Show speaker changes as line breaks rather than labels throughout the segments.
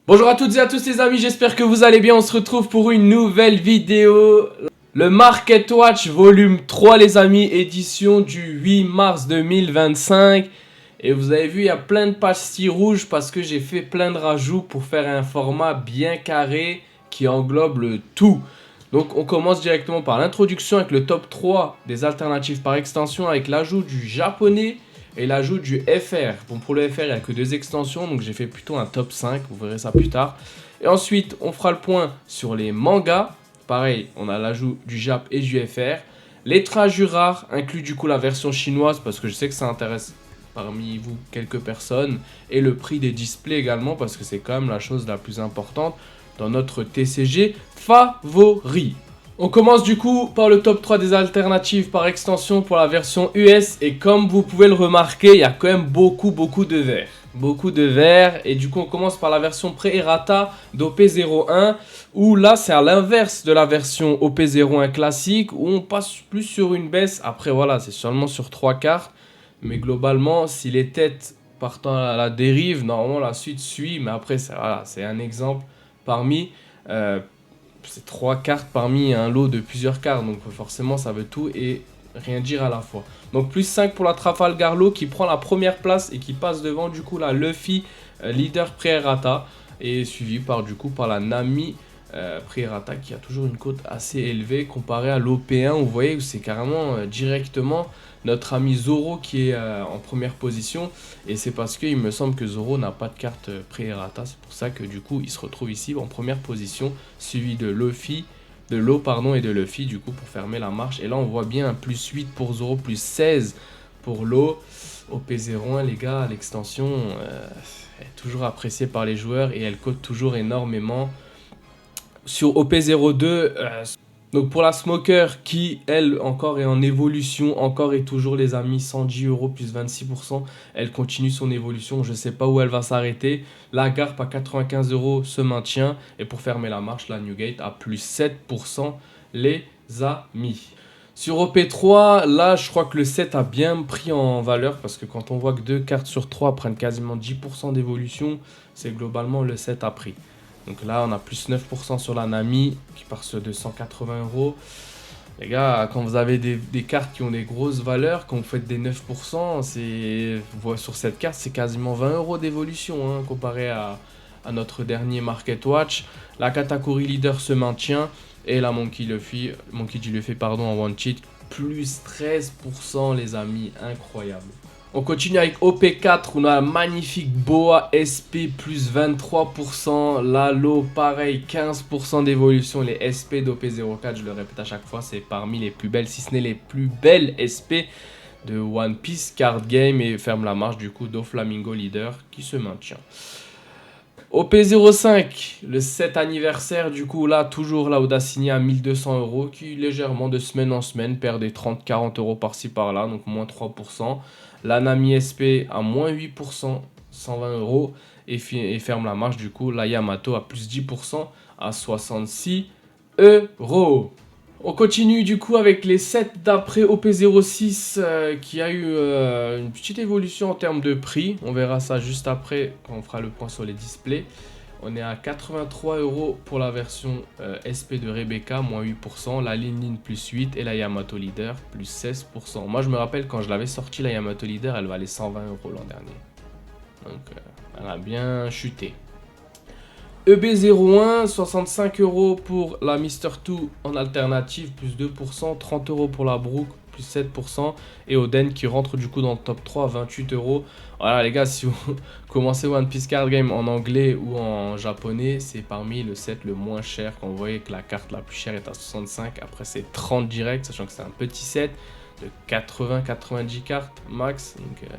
Bonjour à toutes et à tous les amis, j'espère que vous allez bien, on se retrouve pour une nouvelle vidéo. Le Market Watch volume 3 les amis, édition du 8 mars 2025. Et vous avez vu, il y a plein de pastilles rouges parce que j'ai fait plein de rajouts pour faire un format bien carré qui englobe le tout. Donc on commence directement par l'introduction avec le top 3 des alternatives par extension avec l'ajout du japonais et l'ajout du FR. Bon, pour le FR, il n'y a que 2 extensions, donc j'ai fait plutôt un top 5, vous verrez ça plus tard. Et ensuite, on fera le point sur les mangas. Pareil, on a l'ajout du Jap et du FR. Les trajus rares, inclus du coup la version chinoise, parce que je sais que ça intéresse parmi vous quelques personnes. Et le prix des displays également, parce que c'est quand même la chose la plus importante dans notre TCG favori. On commence du coup par le top 3 des alternatives par extension pour la version US. Et comme vous pouvez le remarquer, il y a quand même beaucoup de verts. Beaucoup de verts. Et du coup, on commence par la version pré-errata d'OP01. Où là, c'est à l'inverse de la version OP01 classique. Où on passe plus sur une baisse. Après, voilà, c'est seulement sur 3 cartes. Mais globalement, si les têtes partant à la dérive, normalement la suite suit. Mais après, voilà, c'est un exemple parmi... c'est 3 cartes parmi un lot de plusieurs cartes, donc forcément ça veut tout et rien dire à la fois. Donc plus 5 pour la Trafalgar Law qui prend la première place et qui passe devant du coup la Luffy leader pré-errata et suivi par du coup par la Nami pré-errata qui a toujours une cote assez élevée comparée à l'OP1. Vous voyez que c'est carrément directement notre ami Zoro qui est en première position, et c'est parce qu'il me semble que Zoro n'a pas de carte pré-errata, c'est pour ça que du coup il se retrouve ici en première position, suivi de Luffy, de Law pardon et de Luffy du coup pour fermer la marche. Et là on voit bien un plus 8 pour Zoro, plus 16 pour Law. OP01 les gars, l'extension est toujours appréciée par les joueurs et elle cote toujours énormément. Sur OP02, donc pour la Smoker qui elle encore est en évolution, encore et toujours les amis, 110 € plus 26%, elle continue son évolution, je ne sais pas où elle va s'arrêter. La Garp à 95 € se maintient, et pour fermer la marche, la Newgate à plus 7% les amis. Sur OP3, là je crois que le 7 a bien pris en valeur, parce que quand on voit que 2 cartes sur 3 prennent quasiment 10% d'évolution, c'est globalement le 7 a pris. Donc là, on a plus 9% sur la Nami qui part sur 280 €. Les gars, quand vous avez des cartes qui ont des grosses valeurs, quand vous faites des 9%, sur cette carte, c'est quasiment 20 € d'évolution hein, comparé à notre dernier Market Watch. La Katakuri Leader se maintient et la Monkey D. Luffy pardon, en one cheat, plus 13% les amis, incroyable. On continue avec OP4, on a un magnifique Boa SP plus 23%, Lalo pareil 15% d'évolution. Les SP d'OP04, je le répète à chaque fois, c'est parmi les plus belles, si ce n'est les plus belles SP de One Piece Card Game, et ferme la marche du coup d'Oflamingo Leader qui se maintient. OP05, le 7 anniversaire, du coup là, toujours là, Audacini à 1200 €, qui légèrement de semaine en semaine perd des 30-40 € par-ci par-là, donc moins 3%. La Nami SP à moins 8%, 120 € et ferme la marche du coup. La Yamato à plus 10% à 66 €. On continue du coup avec les 7 d'après OP06 qui a eu une petite évolution en termes de prix. On verra ça juste après quand on fera le point sur les displays. On est à 83 € pour la version SP de Rebecca, moins 8%. La Lin plus 8 et la Yamato Leader plus 16%. Moi je me rappelle quand je l'avais sorti, la Yamato Leader, elle valait 120 € l'an dernier. Donc elle a bien chuté. EB01, 65 € pour la Mr2 en alternative, plus 2%, 30 € pour la Brook, plus 7%, et Oden qui rentre du coup dans le top 3, 28 €. Voilà les gars, si vous commencez One Piece Card Game en anglais ou en japonais, c'est parmi le set le moins cher. Quand vous voyez que la carte la plus chère est à 65, après c'est 30 direct, sachant que c'est un petit set de 80-90 cartes max, donc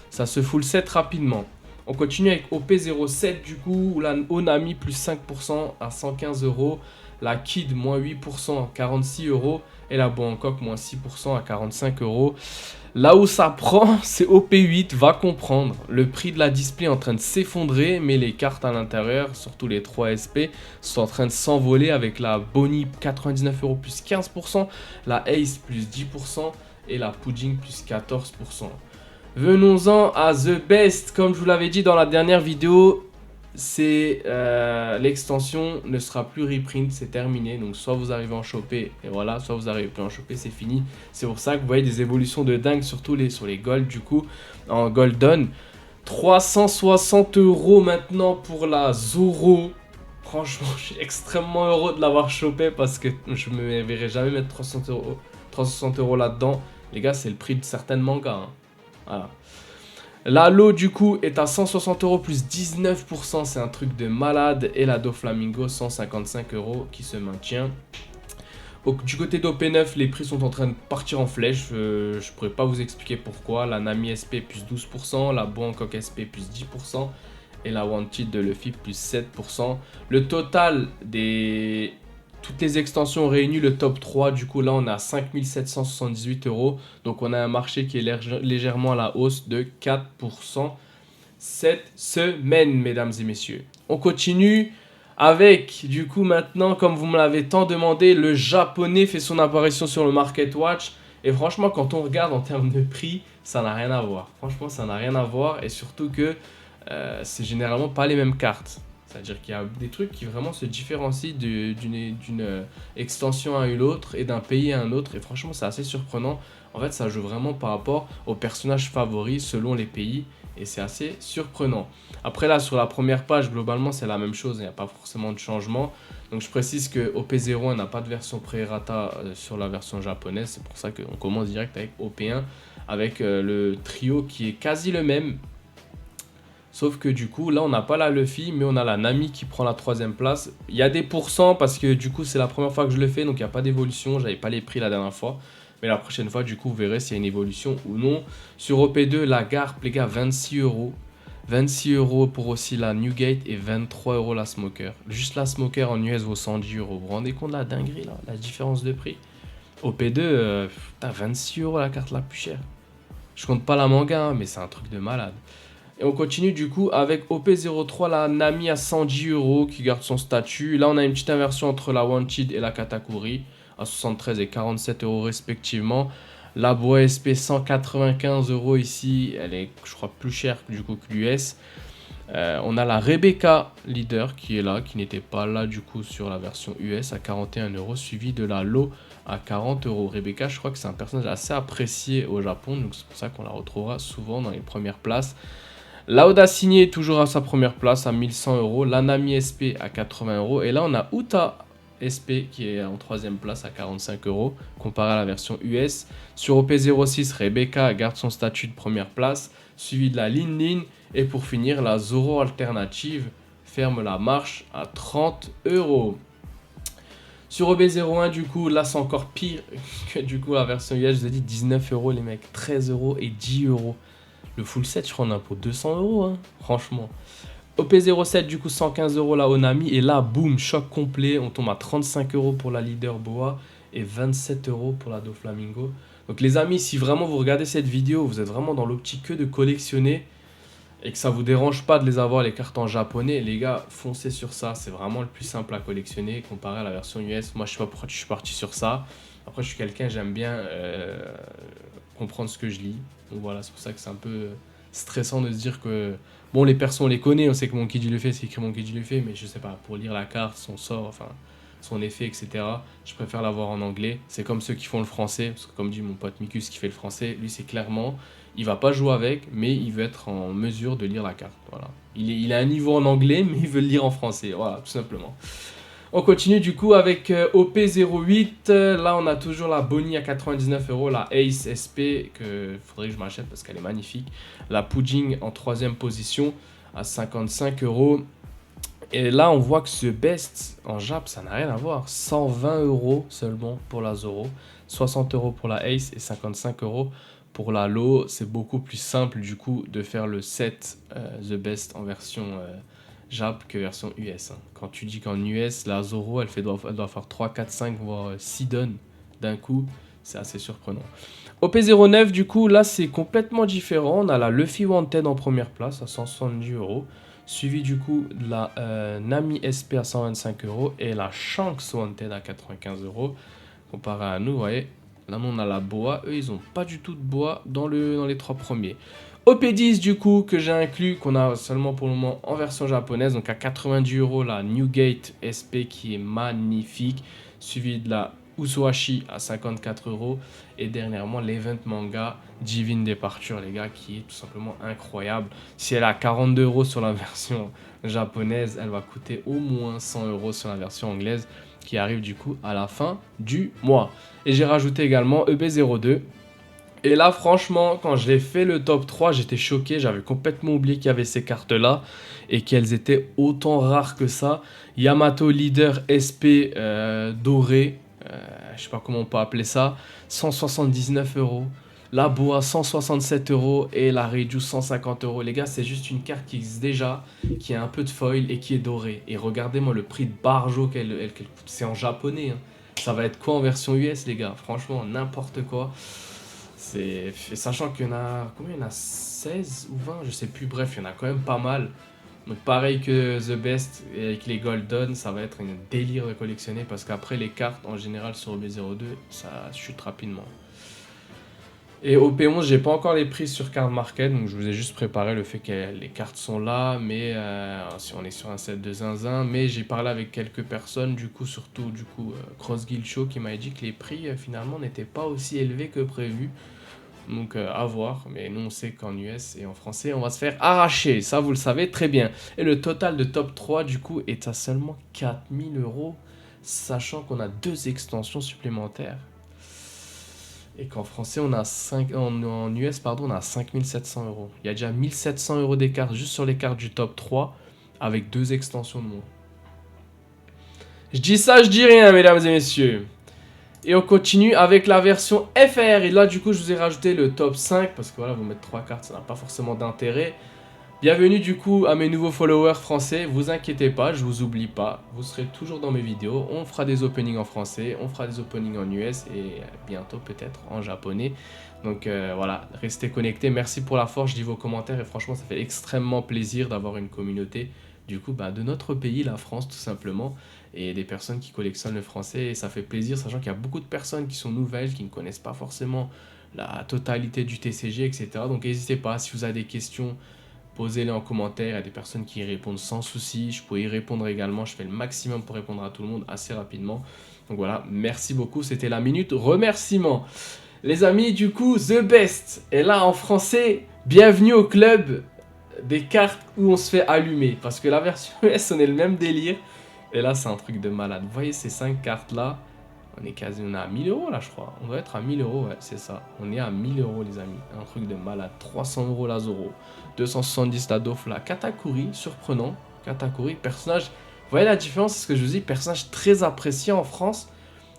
ça se full set rapidement. On continue avec OP07 du coup, la Onami plus 5% à 115 €, la Kid moins 8% à 46 € et la Bangkok moins 6% à 45 €. Là où ça prend, c'est OP8, va comprendre. Le prix de la display est en train de s'effondrer, mais les cartes à l'intérieur, surtout les 3 SP, sont en train de s'envoler avec la Bonnie 99 € plus 15%, la Ace plus 10% et la Pudding plus 14%. Venons-en à The Best. Comme je vous l'avais dit dans la dernière vidéo, c'est l'extension ne sera plus reprint, c'est terminé. Donc soit vous arrivez en choper et voilà, soit vous arrivez plus en choper, c'est fini. C'est pour ça que vous voyez des évolutions de dingue, surtout sur les gold du coup, en golden. 360 € maintenant pour la Zoro. Franchement, je suis extrêmement heureux de l'avoir chopé parce que je me verrai jamais mettre 360 € là-dedans. Les gars, c'est le prix de certains mangas. Hein. Voilà. La Lo du coup est à 160 € plus 19%, c'est un truc de malade. Et la Doflamingo 155 € qui se maintient. Du côté d'OP9, les prix sont en train de partir en flèche. Je pourrais pas vous expliquer pourquoi. La Nami SP plus 12%, la Bangkok SP plus 10% et la Wanted de Luffy plus 7%. Le total des toutes les extensions réunies, le top 3, du coup là on a 5778 €. Donc on a un marché qui est légèrement à la hausse de 4% cette semaine, mesdames et messieurs. On continue avec, du coup maintenant, comme vous me l'avez tant demandé, le japonais fait son apparition sur le Market Watch. Et franchement, quand on regarde en termes de prix, ça n'a rien à voir. Franchement, ça n'a rien à voir. Et surtout que c'est généralement pas les mêmes cartes. C'est-à-dire qu'il y a des trucs qui vraiment se différencient d'une extension à une autre et d'un pays à un autre. Et franchement, c'est assez surprenant. En fait, ça joue vraiment par rapport aux personnages favoris selon les pays. Et c'est assez surprenant. Après là, sur la première page, globalement, c'est la même chose. Il n'y a pas forcément de changement. Donc je précise que OP01 n'a pas de version pré-errata sur la version japonaise. C'est pour ça qu'on commence direct avec OP1. Avec le trio qui est quasi le même. Sauf que du coup, là, on n'a pas la Luffy, mais on a la Nami qui prend la 3ème place. Il y a des pourcents parce que du coup, c'est la première fois que je le fais, donc il n'y a pas d'évolution. J'avais pas les prix la dernière fois. Mais la prochaine fois, du coup, vous verrez s'il y a une évolution ou non. Sur OP2, la Garp, les gars, 26 €. 26 € pour aussi la Newgate et 23 € la Smoker. Juste la Smoker en US vaut 110 €. Vous vous rendez compte de la dinguerie, là, la différence de prix? OP2, t'as 26 € la carte la plus chère. Je compte pas la manga, hein, mais c'est un truc de malade. Et on continue du coup avec OP03, la Nami à 110 € qui garde son statut. Là, on a une petite inversion entre la Wanted et la Katakuri à 73 et 47 € respectivement. La Boa SP 195 € ici, elle est je crois plus chère du coup que l'US. On a la Rebecca Leader qui est là, qui n'était pas là du coup sur la version US à 41 €, suivi de la Lo à 40 €. Rebecca, je crois que c'est un personnage assez apprécié au Japon, donc c'est pour ça qu'on la retrouvera souvent dans les premières places. La Oda Signé toujours à sa première place à 1100 €. La Nami SP à 80 €. Et là, on a Uta SP qui est en 3ème place à 45 € comparé à la version US. Sur OP06, Rebecca garde son statut de première place, suivi de la Lin Lin. Et pour finir, la Zoro Alternative ferme la marche à 30 €. Sur OB01, du coup, là c'est encore pire que du coup la version US. Je vous ai dit 19 € les mecs, 13 € et 10 €. Le full set, je crois, on a pour 200 €, hein, franchement. OP07, du coup, 115 € la Onami. Et là, boum, choc complet. On tombe à 35 € pour la Leader Boa et 27 € pour la Doflamingo. Donc, les amis, si vraiment vous regardez cette vidéo, vous êtes vraiment dans l'optique que de collectionner et que ça vous dérange pas de les avoir, les cartes en japonais, les gars, foncez sur ça. C'est vraiment le plus simple à collectionner comparé à la version US. Moi, je sais pas pourquoi je suis parti sur ça. Après, je suis quelqu'un, j'aime bien comprendre ce que je lis. Donc voilà, c'est pour ça que c'est un peu stressant de se dire que... Bon, les persos, on les connaît, on sait que Monkey D. Luffy, c'est écrit Monkey D. Luffy, mais je sais pas, pour lire la carte, son sort, enfin, son effet, etc., je préfère l'avoir en anglais. C'est comme ceux qui font le français, parce que comme dit mon pote Mikus qui fait le français, lui, c'est clairement, il va pas jouer avec, mais il veut être en mesure de lire la carte, voilà. Il a un niveau en anglais, mais il veut le lire en français, voilà, tout simplement. On continue du coup avec OP08. Là, on a toujours la Bonnie à 99 €, la Ace SP, que faudrait que je m'achète parce qu'elle est magnifique. La Pudding en 3ème position à 55 €. Et là, on voit que ce Best en Jap, ça n'a rien à voir. 120 € seulement pour la Zoro, 60 € pour la Ace et 55 € pour la Lo. C'est beaucoup plus simple du coup de faire le set The Best en version... Jap que version US. Hein. Quand tu dis qu'en US, la Zoro, elle doit faire 3, 4, 5, voire 6 dons d'un coup, c'est assez surprenant. OP09, du coup, là, c'est complètement différent. On a la Luffy Wanted en première place à 170 €, suivi du coup de la Nami SP à 125 € et la Shanks Wanted à 95 €. Comparé à nous, vous voyez, là, on a la Boa. Eux, ils n'ont pas du tout de Boa dans les 3 premiers. OP10 du coup que j'ai inclus, qu'on a seulement pour le moment en version japonaise, donc à 90 € la Newgate SP qui est magnifique, suivi de la Usuashi à 54 € et dernièrement l'Event Manga Divine Departure les gars qui est tout simplement incroyable. Si elle est à 42 € sur la version japonaise, elle va coûter au moins 100 € sur la version anglaise qui arrive du coup à la fin du mois. Et j'ai rajouté également EB02. Et là, franchement, quand j'ai fait le top 3, j'étais choqué. J'avais complètement oublié qu'il y avait ces cartes-là et qu'elles étaient autant rares que ça. Yamato Leader SP doré, je sais pas comment on peut appeler ça, 179 €. La Boa 167 € et la Reiju 150 €. Les gars, c'est juste une carte qui existe déjà, qui a un peu de foil et qui est dorée. Et regardez-moi le prix de barjo qu'elle coûte. C'est en japonais. Hein. Ça va être quoi en version US, les gars? Franchement, n'importe quoi. Sachant qu'il y en a, combien il y en a 16 ou 20, je sais plus, bref, il y en a quand même pas mal. Donc pareil que The Best et avec les Golden, ça va être un délire de collectionner parce qu'après les cartes en général sur B02, ça chute rapidement. Et au P11, j'ai pas encore les prix sur Card Market, donc je vous ai juste préparé le fait que les cartes sont là, mais si on est sur un set de zinzin, mais j'ai parlé avec quelques personnes, du coup surtout Cross Guild Show qui m'a dit que les prix finalement n'étaient pas aussi élevés que prévu. Donc à voir, mais nous on sait qu'en US et en français on va se faire arracher, ça vous le savez très bien. Et le total de top 3 du coup est à seulement 4000 €, sachant qu'on a 2 extensions supplémentaires. Et qu'en français on a 5, en US pardon, on a 5700 €. Il y a déjà 1700 € d'écart juste sur les cartes du top 3 avec 2 extensions de moins. Je dis ça, je dis rien mesdames et messieurs. Et on continue avec la version FR. Et là, du coup, je vous ai rajouté le top 5. Parce que voilà, vous mettre 3 cartes, ça n'a pas forcément d'intérêt. Bienvenue, du coup, à mes nouveaux followers français. Vous inquiétez pas, je vous oublie pas. Vous serez toujours dans mes vidéos. On fera des openings en français. On fera des openings en US. Et bientôt, peut-être, en japonais. Donc, voilà, restez connectés. Merci pour la force. Je lis vos commentaires. Et franchement, ça fait extrêmement plaisir d'avoir une communauté, du coup, de notre pays, la France, tout simplement. Et des personnes qui collectionnent le français, et ça fait plaisir, sachant qu'il y a beaucoup de personnes qui sont nouvelles, qui ne connaissent pas forcément la totalité du TCG, etc. Donc n'hésitez pas, si vous avez des questions, posez-les en commentaire, il y a des personnes qui y répondent sans souci, je peux y répondre également, je fais le maximum pour répondre à tout le monde assez rapidement. Donc voilà, merci beaucoup, c'était la minute remerciement. Les amis, du coup, The Best est là en français, bienvenue au club des cartes où on se fait allumer, parce que la version US, on est le même délire. Et là, c'est un truc de malade. Vous voyez ces 5 cartes-là, on est à 1000 € là, je crois. On doit être à 1000 €, ouais, c'est ça. On est à 1000 € les amis. Un truc de malade. 300 € la Zoro. 270 la Dofla. Katakuri, surprenant. Katakuri, personnage. Vous voyez la différence, c'est ce que je vous dis. Personnage très apprécié en France.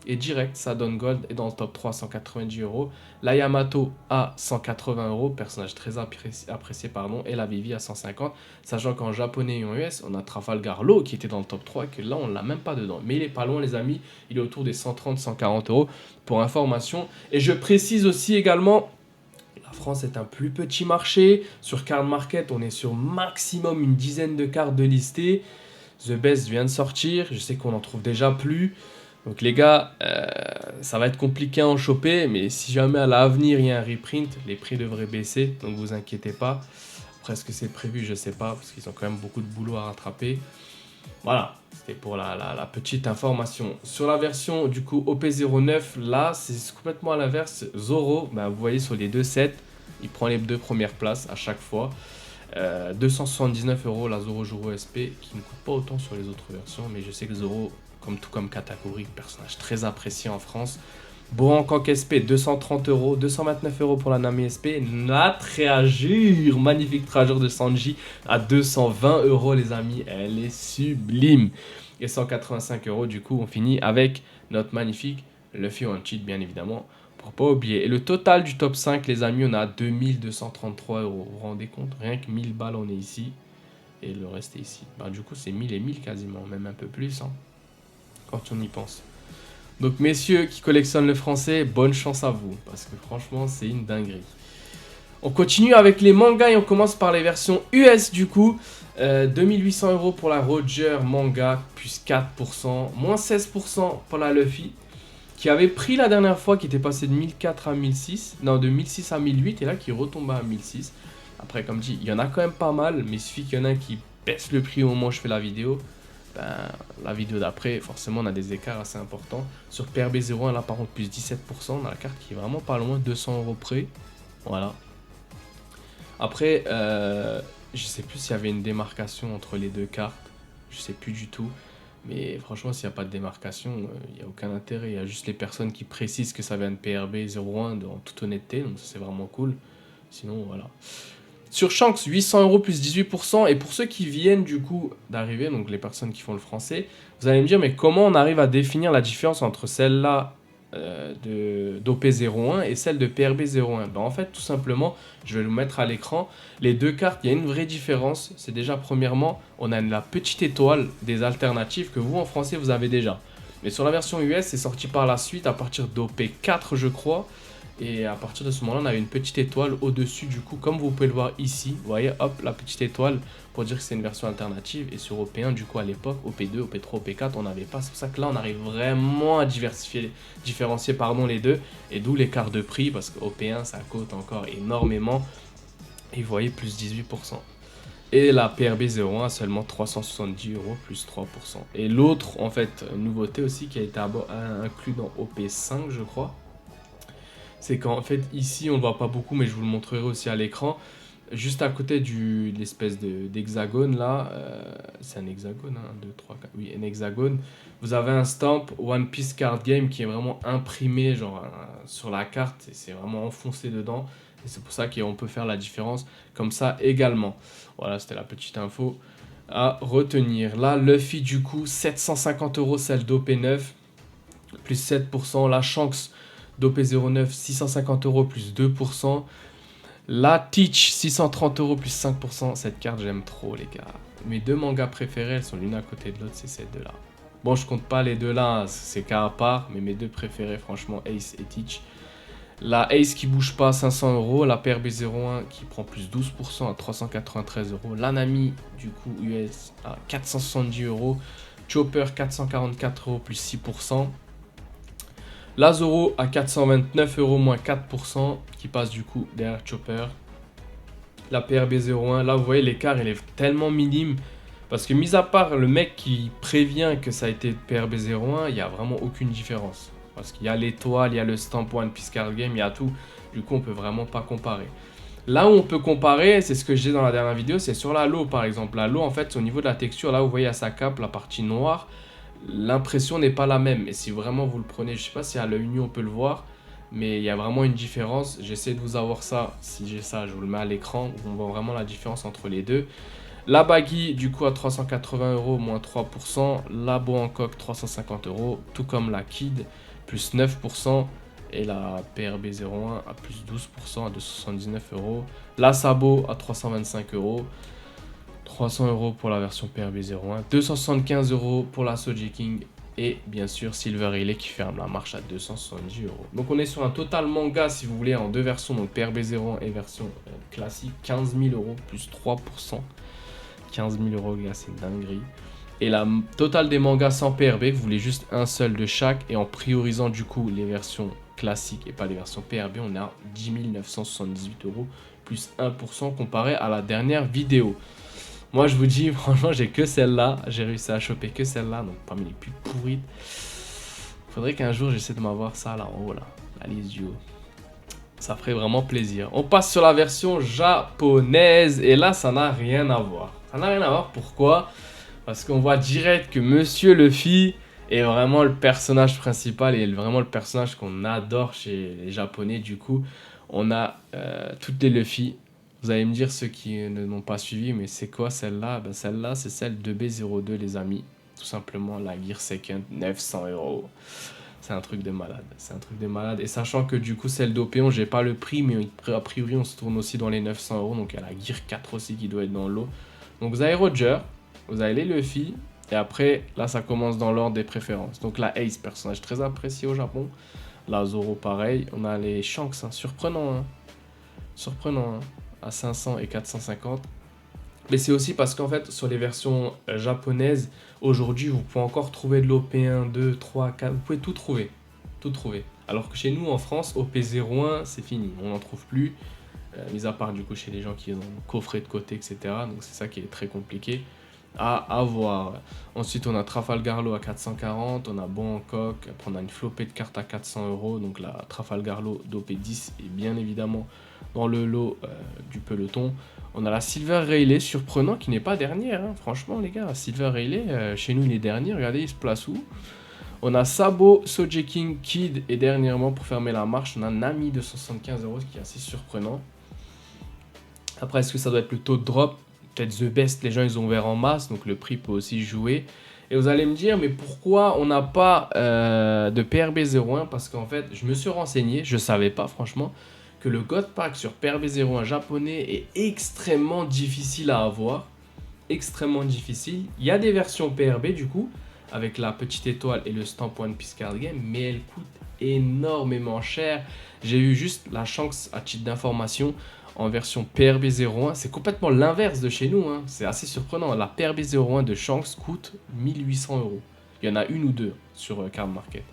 Et direct, ça donne Gold est dans le top 3 à 190 €. La Yamato à 180 €, personnage très apprécié, pardon, et la Vivi à 150 €. Sachant qu'en japonais et en US, on a Trafalgar Law qui était dans le top 3 et que là, on l'a même pas dedans. Mais il est pas loin, les amis. Il est autour des 130-140 € pour information. Et je précise aussi également, la France est un plus petit marché. Sur Card Market, on est sur maximum une dizaine de cartes de listées. The Best vient de sortir. Je sais qu'on en trouve déjà plus. Donc les gars, ça va être compliqué à en choper, mais si jamais à l'avenir il y a un reprint, les prix devraient baisser, donc vous inquiétez pas. Après, est-ce que c'est prévu? Je sais pas, parce qu'ils ont quand même beaucoup de boulot à rattraper. Voilà, c'était pour la petite information. Sur la version du coup OP09, là c'est complètement à l'inverse. Zoro, vous voyez sur les deux sets, il prend les 2 premières places à chaque fois. 279 € la Zoro Juro SP, qui ne coûte pas autant sur les autres versions, mais je sais que Zoro, tout comme Katakuri, personnage très apprécié en France. Bohancock SP, 230 €, 229 € pour la Nami SP. La Treasure, magnifique Treasure de Sanji à 220 € les amis, elle est sublime. Et 185 € du coup, on finit avec notre magnifique Luffy One Cheat, bien évidemment, pour pas oublier. Et le total du top 5, les amis, on a 2233 €. Vous vous rendez compte? Rien que 1000 balles, on est ici. Et le reste est ici. Du coup, c'est 1000 et 1000 quasiment, même un peu plus, hein, quand on y pense. Donc messieurs qui collectionnent le français, bonne chance à vous, parce que franchement c'est une dinguerie. On continue avec les mangas et on commence par les versions US du coup. 2800 € pour la Roger manga, plus 4%, moins 16% pour la Luffy, qui avait pris la dernière fois, qui était passé de 1004 à 1006, non de 1006 à 1008 et là qui retombe à 1006. Après, comme dit, il y en a quand même pas mal, mais il suffit qu'il y en a un qui baisse le prix au moment où je fais la vidéo. Ben, la vidéo d'après, forcément, on a des écarts assez importants. Sur PRB01, là, par contre, plus 17%, on a la carte qui est vraiment pas loin, 200 € près. Voilà. Après, je sais plus s'il y avait une démarcation entre les deux cartes. Je sais plus du tout. Mais franchement, s'il n'y a pas de démarcation, il n'y a aucun intérêt. Il y a juste les personnes qui précisent que ça vient de PRB01 en toute honnêteté. Donc ça, c'est vraiment cool. Sinon, voilà. Sur Shanks, 800 € plus 18%. Et pour ceux qui viennent du coup d'arriver, donc les personnes qui font le français, vous allez me dire, mais comment on arrive à définir la différence entre celle-là d'OP01 et celle de PRB01? Ben, en fait, tout simplement, je vais vous mettre à l'écran les deux cartes. Il y a une vraie différence. C'est déjà, premièrement, on a la petite étoile des alternatives que vous, en français, vous avez déjà. Mais sur la version US, c'est sorti par la suite à partir d'OP4, je crois. Et à partir de ce moment-là, on a une petite étoile au-dessus du coup, comme vous pouvez le voir ici. Vous voyez, hop, la petite étoile pour dire que c'est une version alternative. Et sur OP1, du coup, à l'époque, OP2, OP3, OP4, on n'avait pas. C'est pour ça que là, on arrive vraiment à différencier les deux. Et d'où l'écart de prix, parce que OP1, ça coûte encore énormément. Et vous voyez, plus 18%. Et la PRB01 seulement 370 € plus 3%. Et l'autre, en fait, nouveauté aussi qui a été inclus dans OP5, je crois. C'est qu'en fait, ici, on ne le voit pas beaucoup, mais je vous le montrerai aussi à l'écran. Juste à côté de l'espèce d'hexagone, là, c'est un hexagone, 1, 2, 3, 4, oui, un hexagone. Vous avez un stamp One Piece Card Game qui est vraiment imprimé genre, sur la carte, et c'est vraiment enfoncé dedans. Et c'est pour ça qu'on peut faire la différence comme ça également. Voilà, c'était la petite info à retenir. Là, Luffy, du coup, 750 € celle d'OP9, plus 7%. La Shanks d'OP09, 650 € plus 2%. La Teach, 630 € plus 5%. Cette carte, j'aime trop, les gars. Mes deux mangas préférés, elles sont l'une à côté de l'autre, c'est ces deux-là. Bon, je compte pas les deux là, c'est cas à part, mais mes deux préférés, franchement, Ace et Teach. La Ace qui bouge pas, 500 €. La PRB01 qui prend plus 12% à 393 €. La Nami, du coup, US à 470 €. Chopper, 444 € plus 6%. La Zoro à 429 € moins 4% qui passe du coup derrière Chopper. La PRB01, là vous voyez l'écart il est tellement minime parce que mis à part le mec qui prévient que ça a été PRB01, il n'y a vraiment aucune différence. Parce qu'il y a l'étoile, il y a le stamp One Piece Card Game, il y a tout. Du coup on peut vraiment pas comparer. Là où on peut comparer, c'est ce que j'ai dans la dernière vidéo, c'est sur la Law par exemple. La Law en fait au niveau de la texture, là vous voyez à sa cape la partie noire. L'impression n'est pas la même. Et si vraiment vous le prenez, je sais pas si à l'œil nu on peut le voir, mais il y a vraiment une différence. J'essaie de vous avoir ça. Si j'ai ça, je vous le mets à l'écran. On voit vraiment la différence entre les deux. La Baggy, du coup, à 380 € moins 3%. La Boa Hancock, 350 €. Tout comme la Kid, plus 9%. Et la PRB01 à plus 12% à 279 €. La Sabo à 325 €. 300 € pour la version PRB01, 275 € pour la Soji King et bien sûr Silver Relay qui ferme la marche à 270 €. Donc on est sur un total manga si vous voulez en deux versions, donc PRB01 et version classique, 15 000 € plus 3%. 15 000 €, gars, c'est une dinguerie. Et la totale des mangas sans PRB, vous voulez juste un seul de chaque et en priorisant du coup les versions classiques et pas les versions PRB, on est à 10 978 € plus 1% comparé à la dernière vidéo. Moi, je vous dis, franchement, j'ai que celle-là. J'ai réussi à choper que celle-là, donc parmi les plus pourrites. Faudrait qu'un jour, j'essaie de m'avoir ça là en haut, là. La liste du haut. Ça ferait vraiment plaisir. On passe sur la version japonaise. Et là, ça n'a rien à voir. Ça n'a rien à voir, pourquoi? Parce qu'on voit direct que Monsieur Luffy est vraiment le personnage principal et vraiment le personnage qu'on adore chez les Japonais. Du coup, on a toutes les Luffy. Vous allez me dire ceux qui ne l'ont pas suivi, mais c'est quoi celle-là? Ben celle-là, c'est celle de B02, les amis. Tout simplement, la Gear Second, 900 €. C'est un truc de malade. C'est un truc de malade. Et sachant que du coup, celle d'Opéon, j'ai pas le prix, mais a priori, on se tourne aussi dans les 900 €. Donc, il y a la Gear 4 aussi qui doit être dans l'eau. Donc, vous avez Roger, vous avez les Luffy. Et après, là, ça commence dans l'ordre des préférences. Donc, la Ace, personnage très apprécié au Japon. La Zoro, pareil. On a les Shanks, hein. Surprenant, hein. Surprenant, hein. À 500 et 450. Mais c'est aussi parce qu'en fait, sur les versions japonaises, aujourd'hui, vous pouvez encore trouver de l'OP1, 2, 3, 4. Vous pouvez tout trouver. Tout trouver. Alors que chez nous, en France, OP01, c'est fini. On n'en trouve plus. mis à part du coup chez les gens qui ont coffret de côté, etc. Donc c'est ça qui est très compliqué à avoir. Ensuite, on a Trafalgarlo à 440, on a Bangkok, après on a une flopée de cartes à 400 euros. Donc la Trafalgarlo d'OP10 est bien évidemment dans le lot du peloton. On a la Silver Rayleigh, surprenant, qui n'est pas dernière. Hein. Franchement, les gars, la Silver Rayleigh, chez nous, il est dernier. Regardez, il se place où? On a Sabo, Sojeking, Kid, et dernièrement, pour fermer la marche, on a Nami de 75 euros, ce qui est assez surprenant. Après, est-ce que ça doit être plutôt drop? Peut-être The Best, les gens, ils ont ouvert en masse, donc le prix peut aussi jouer. Et vous allez me dire, mais pourquoi on n'a pas de PRB01? Parce qu'en fait, je me suis renseigné, je ne savais pas, franchement, que le God Pack sur PRB01 japonais est extrêmement difficile à avoir. Extrêmement difficile. Il y a des versions PRB du coup, avec la petite étoile et le stamp One Piece Card Game, mais elles coûtent énormément cher. J'ai eu juste la chance, à titre d'information, en version PRB01. C'est complètement l'inverse de chez nous. Hein. C'est assez surprenant. La PRB01 de Shanks coûte 1800 euros. Il y en a une ou deux sur Card Market.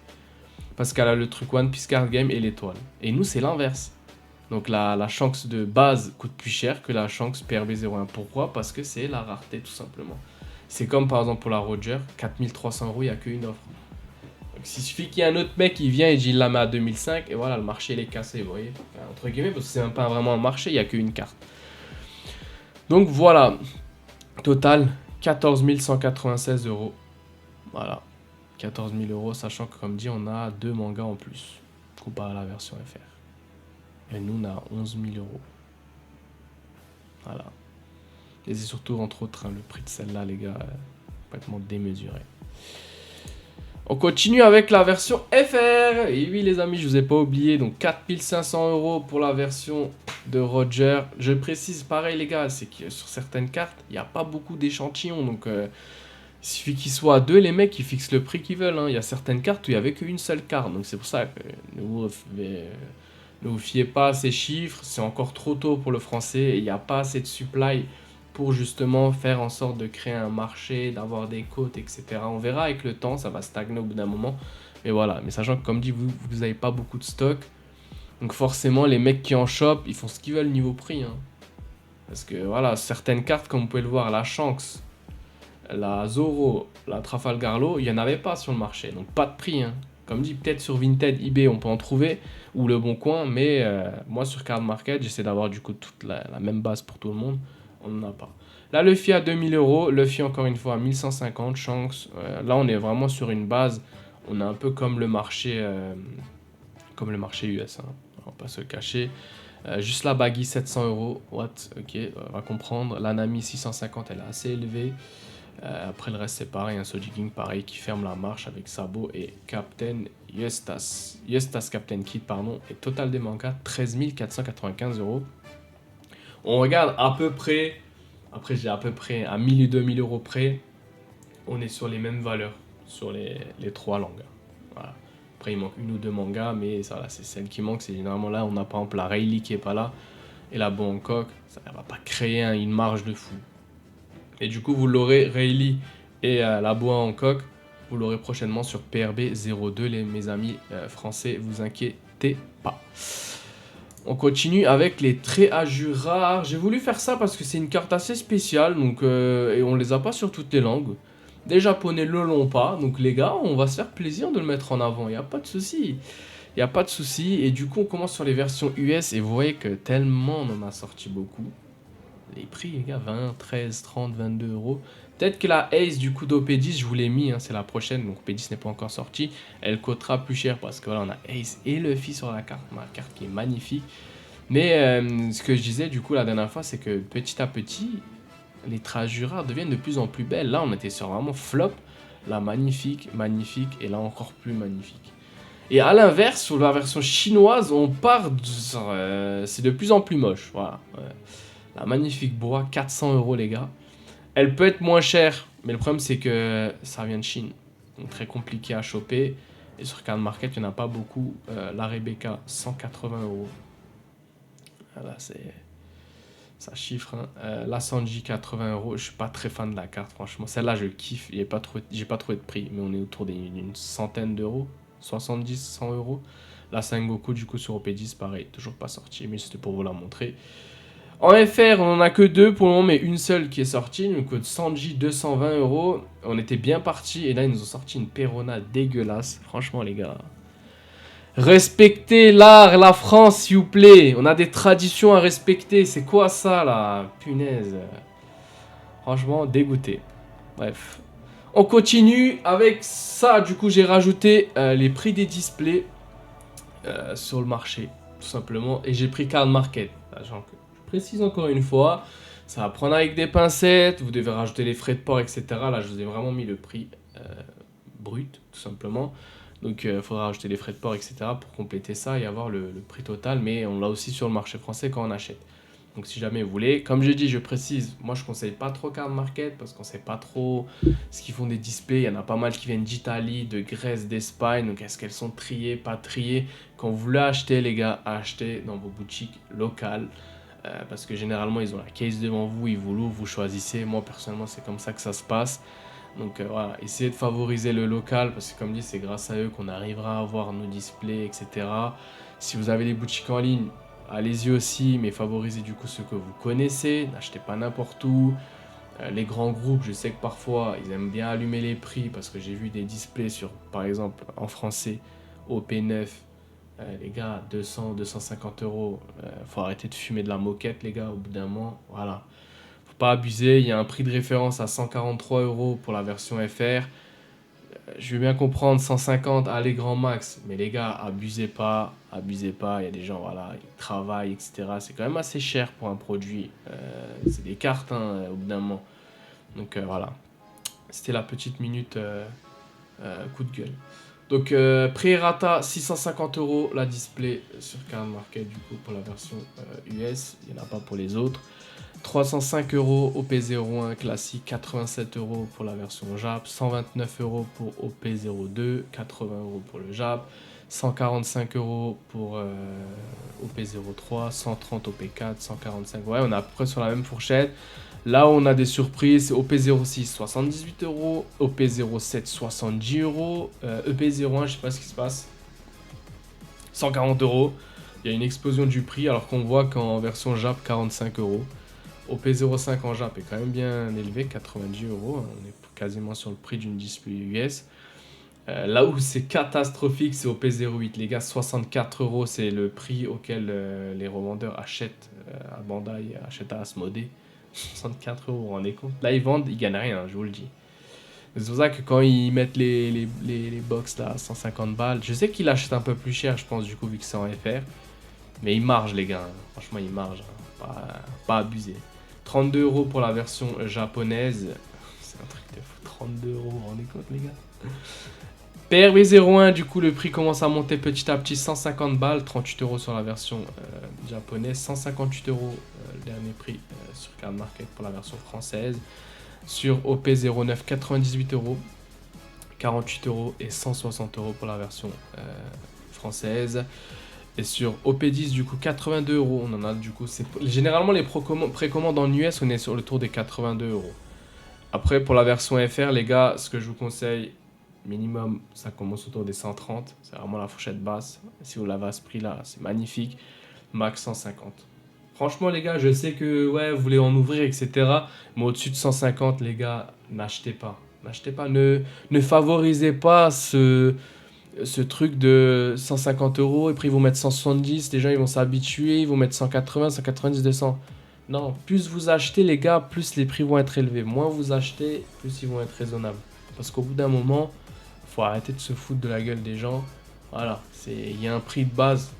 Parce qu'elle a le truc One Piece Card Game et l'étoile. Et nous, c'est l'inverse. Donc la Shanks de base coûte plus cher que la Shanks PRB01. Pourquoi? Parce que c'est la rareté tout simplement. C'est comme par exemple pour la Roger, 4300 euros, il n'y a qu'une offre. Donc il suffit qu'il y ait un autre mec qui vient et dit il la met à 2005 et voilà, le marché il est cassé, vous voyez. Entre guillemets, parce que c'est même pas vraiment un marché, il n'y a qu'une carte. Donc voilà, total 14 196 euros. Voilà, 14 000 euros, sachant que comme dit, on a 2 mangas en plus, comparé à la version FR. Et nous, on a 11 000 euros. Voilà. Et c'est surtout, entre autres, hein, le prix de celle-là, les gars, complètement démesuré. On continue avec la version FR. Et oui, les amis, je vous ai pas oublié. Donc, 4500 euros pour la version de Roger. Je précise, pareil, les gars, c'est que sur certaines cartes, il n'y a pas beaucoup d'échantillons. Donc, il suffit qu'ils soient à deux, les mecs, qui fixent le prix qu'ils veulent. Hein. Il y a certaines cartes où il n'y avait qu'une seule carte. Donc, c'est pour ça que ne vous fiez pas à ces chiffres, c'est encore trop tôt pour le français et il n'y a pas assez de supply pour justement faire en sorte de créer un marché, d'avoir des cotes, etc. On verra avec le temps, ça va stagner au bout d'un moment. Mais voilà, mais sachant que comme dit, vous n'avez pas beaucoup de stock. Donc forcément, les mecs qui en chopent, ils font ce qu'ils veulent niveau prix. Hein. Parce que voilà, certaines cartes, comme vous pouvez le voir, la Shanks, la Zoro, la Trafalgarlo, il n'y en avait pas sur le marché. Donc pas de prix. Hein. Comme dit, peut-être sur Vinted, eBay, on peut en trouver, ou Le Bon Coin, mais moi sur Card Market, j'essaie d'avoir du coup toute la même base pour tout le monde, on n'en a pas. Là, Luffy à 2000 euros, Luffy encore une fois à 1150, Shanks, là on est vraiment sur une base, on est un peu comme le marché US, hein, on va pas se le cacher. Juste la Baggy 700 euros, what, ok, on va comprendre. La Nami 650, elle est assez élevée. Après le reste c'est pareil, un Sojiking pareil qui ferme la marche avec Sabo et Captain Yestas Captain Kid pardon, et total des mangas 13 495 euros. On regarde à peu près, après j'ai à peu près à 1000 ou 2000 euros près, on est sur les mêmes valeurs sur les trois langues. Voilà. Après il manque une ou deux mangas, mais ça, là, c'est celle qui manque, c'est généralement là on a par exemple la Rayleigh qui est pas là et la Bangkok, ça ne va pas créer une marge de fou. Et du coup, vous l'aurez, Rayleigh et la Boa Hancock, vous l'aurez prochainement sur PRB02, mes amis français, vous inquiétez pas. On continue avec les traits à jus rares. J'ai voulu faire ça parce que c'est une carte assez spéciale, donc, et on les a pas sur toutes les langues. Les Japonais ne l'ont pas, donc les gars, on va se faire plaisir de le mettre en avant, il n'y a pas de souci. Il n'y a pas de souci, et du coup, on commence sur les versions US, et vous voyez que tellement on en a sorti beaucoup. Les prix, les gars, 20, 13, 30, 22 euros. Peut-être que la Ace du coup d'OP10, je vous l'ai mis, hein, c'est la prochaine, donc OP10 n'est pas encore sortie. Elle coûtera plus cher parce que voilà, on a Ace et Luffy sur la carte, ma carte qui est magnifique. Mais ce que je disais du coup la dernière fois, c'est que petit à petit, les Trajura deviennent de plus en plus belles. Là, on était sur vraiment flop. Là, magnifique, magnifique, et là encore plus magnifique. Et à l'inverse, sur la version chinoise, on part, c'est de plus en plus moche, voilà. Ouais. La magnifique bois, 400 euros les gars. Elle peut être moins chère, mais le problème c'est que ça vient de Chine. Donc très compliqué à choper. Et sur Card Market, il n'y en a pas beaucoup. La Rebecca, 180 euros. Voilà, ça chiffre. Hein. La Sanji, 80 euros. Je suis pas très fan de la carte, franchement. Celle-là, je kiffe. J'ai pas trouvé de prix, mais on est autour d'une centaine d'euros. 70, 100 euros. La Sengoku du coup sur OP10 pareil, toujours pas sorti, mais c'était pour vous la montrer. En FR, on en a que 2 pour le moment, mais une seule qui est sortie. Le code Sanji 220 €. On était bien parti et là ils nous ont sorti une Perona dégueulasse. Franchement les gars. Respectez l'art, la France s'il vous plaît. On a des traditions à respecter. C'est quoi ça là? Punaise. Franchement dégoûté. Bref. On continue avec ça. Du coup j'ai rajouté les prix des displays sur le marché. Tout simplement. Et j'ai pris Card Market. Je précise encore une fois. Ça va prendre avec des pincettes. Vous devez rajouter les frais de port, etc. Là je vous ai vraiment mis le prix brut. Tout simplement. Donc il faudra rajouter les frais de port, etc. pour compléter ça et avoir le prix total. Mais on l'a aussi sur le marché français quand on achète. Donc si jamais vous voulez, comme je dis, je précise, moi je conseille pas trop Card Market parce qu'on sait pas trop ce qu'ils font des displays. Il y en a pas mal qui viennent d'Italie, de Grèce, d'Espagne. Donc est-ce qu'elles sont triées, pas triées? Quand vous voulez acheter les gars, achetez dans vos boutiques locales. Parce que généralement ils ont la case devant vous, ils vous l'ouvrent, vous choisissez. Moi personnellement c'est comme ça que ça se passe. Donc voilà, essayez de favoriser le local parce que comme dit c'est grâce à eux qu'on arrivera à avoir nos displays, etc. Si vous avez des boutiques en ligne, allez-y aussi, mais favorisez du coup ceux que vous connaissez, n'achetez pas n'importe où. Les grands groupes, je sais que parfois ils aiment bien allumer les prix parce que j'ai vu des displays sur, par exemple en français, OP9, les gars, 200, 250 €. Faut arrêter de fumer de la moquette les gars, au bout d'un moment, voilà. Faut pas abuser, il y a un prix de référence à 143 € pour la version FR. Je veux bien comprendre 150, allez grand max, mais les gars, abusez pas, il y a des gens, voilà, ils travaillent, etc. C'est quand même assez cher pour un produit, c'est des cartes, hein, au bout d'un moment. Donc voilà, c'était la petite minute coup de gueule. Donc prix rata 650 € la display sur Card Market du coup pour la version US, il n'y en a pas pour les autres. 305 € OP01 classique, 87 € pour la version Jap, 129 € pour OP02, 80 € pour le Jap, 145 € pour OP03, 130 OP4, 145. Ouais, on est à peu près sur la même fourchette. Là, on a des surprises. OP06, 78 €. OP07, 70 €. EP01, je sais pas ce qui se passe. 140 €. Il y a une explosion du prix alors qu'on voit qu'en version Jap, 45 €. OP05 en Jap est quand même bien élevé, 90 €. On est quasiment sur le prix d'une display US. Là où c'est catastrophique, c'est OP08. Les gars, 64 €, c'est le prix auquel les revendeurs achètent à Bandai, achètent à Asmodée. 64 €, vous vous rendez compte? Là, ils vendent, ils gagnent rien, je vous le dis. C'est pour ça que quand ils mettent les box là à 150 balles, je sais qu'ils l'achètent un peu plus cher, je pense, du coup, vu que c'est en FR. Mais ils margent, les gars. Franchement, ils margent. Pas abusé. 32 € pour la version japonaise. C'est un truc de fou. 32 €, vous vous rendez compte, les gars? PRV01, du coup, le prix commence à monter petit à petit. 150 balles. 38 € sur la version japonaise. 158 € le dernier prix sur Card Market pour la version française. Sur OP09, 98 €. 48 € et 160 € pour la version française. Et sur OP10, du coup, 82 €. On en a, du coup, généralement les précommandes en US, on est sur le tour des 82 €. Après, pour la version FR, les gars, ce que je vous conseille, minimum, ça commence autour des 130. C'est vraiment la fourchette basse. Si vous l'avez à ce prix-là, c'est magnifique. Max 150. Franchement, les gars, je sais que ouais, vous voulez en ouvrir, etc. Mais au-dessus de 150, les gars, n'achetez pas. N'achetez pas. Ne favorisez pas ce truc de 150 € et puis ils vont mettre 170, les gens ils vont s'habituer, ils vont mettre 180, 190, 200. Non, plus vous achetez les gars, plus les prix vont être élevés. Moins vous achetez, plus ils vont être raisonnables. Parce qu'au bout d'un moment, faut arrêter de se foutre de la gueule des gens. Voilà, il y a un prix de base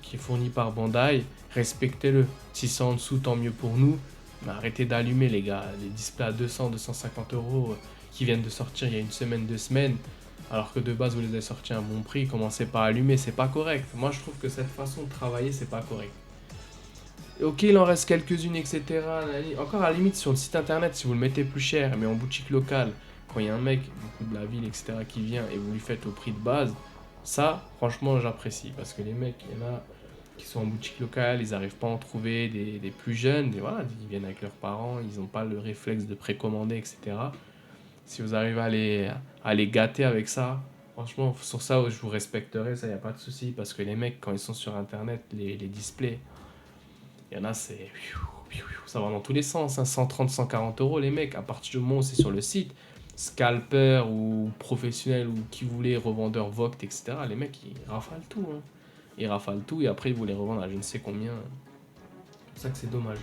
qui est fourni par Bandai, respectez-le. Si c'est en dessous, tant mieux pour nous. Mais arrêtez d'allumer les gars, les displays à 200, 250 € qui viennent de sortir il y a une semaine, 2 semaines. Alors que de base, vous les avez sortis à un bon prix, commencez pas à allumer, c'est pas correct. Moi, je trouve que cette façon de travailler, c'est pas correct. Ok, il en reste quelques-unes, etc. Encore à la limite, sur le site internet, si vous le mettez plus cher, mais en boutique locale, quand il y a un mec, du coup, de la ville, etc., qui vient et vous lui faites au prix de base, ça, franchement, j'apprécie. Parce que les mecs, il y en a qui sont en boutique locale, ils n'arrivent pas à en trouver des plus jeunes, et voilà, ils viennent avec leurs parents, ils n'ont pas le réflexe de précommander, etc. Si vous arrivez à les gâter avec ça, Franchement, sur ça, je vous respecterai, ça, y a pas de souci. Parce que les mecs, quand ils sont sur Internet, les displays, il y en a, c'est... Ça va dans tous les sens, hein, 130, 140 euros, les mecs. À partir du moment où c'est sur le site, scalper ou professionnel ou qui voulait, revendeur Vogt, etc., les mecs, ils rafalent tout. Hein. Ils rafalent tout et après, ils vous les revendent à je ne sais combien. C'est ça que c'est dommage.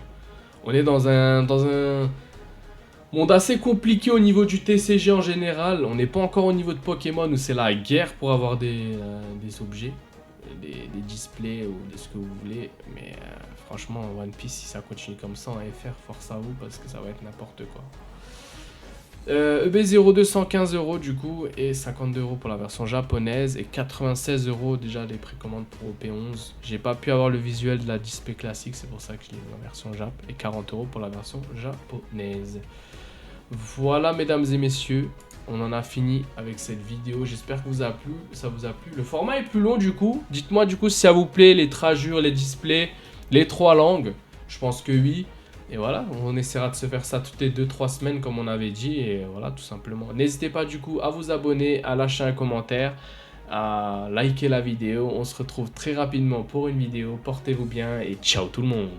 On est dans un monde assez compliqué au niveau du TCG en général. On n'est pas encore au niveau de Pokémon où c'est la guerre pour avoir des objets, des displays ou ce que vous voulez. Mais franchement, One Piece, si ça continue comme ça en FR, force à vous parce que ça va être n'importe quoi. EB02 115 euros du coup et 52 euros pour la version japonaise et 96 euros déjà les précommandes pour OP11. J'ai pas pu avoir le visuel de la display classique, c'est pour ça que je l'ai en version Jap et 40 euros pour la version japonaise. Voilà mesdames et messieurs, on en a fini avec cette vidéo, j'espère que ça vous a plu. Le format est plus long du coup, dites-moi du coup si ça vous plaît, les trajures, les displays, les 3 langues, je pense que oui. Et voilà, on essaiera de se faire ça toutes les 2-3 semaines comme on avait dit et voilà tout simplement. N'hésitez pas du coup à vous abonner, à lâcher un commentaire, à liker la vidéo. On se retrouve très rapidement pour une vidéo, portez-vous bien et ciao tout le monde.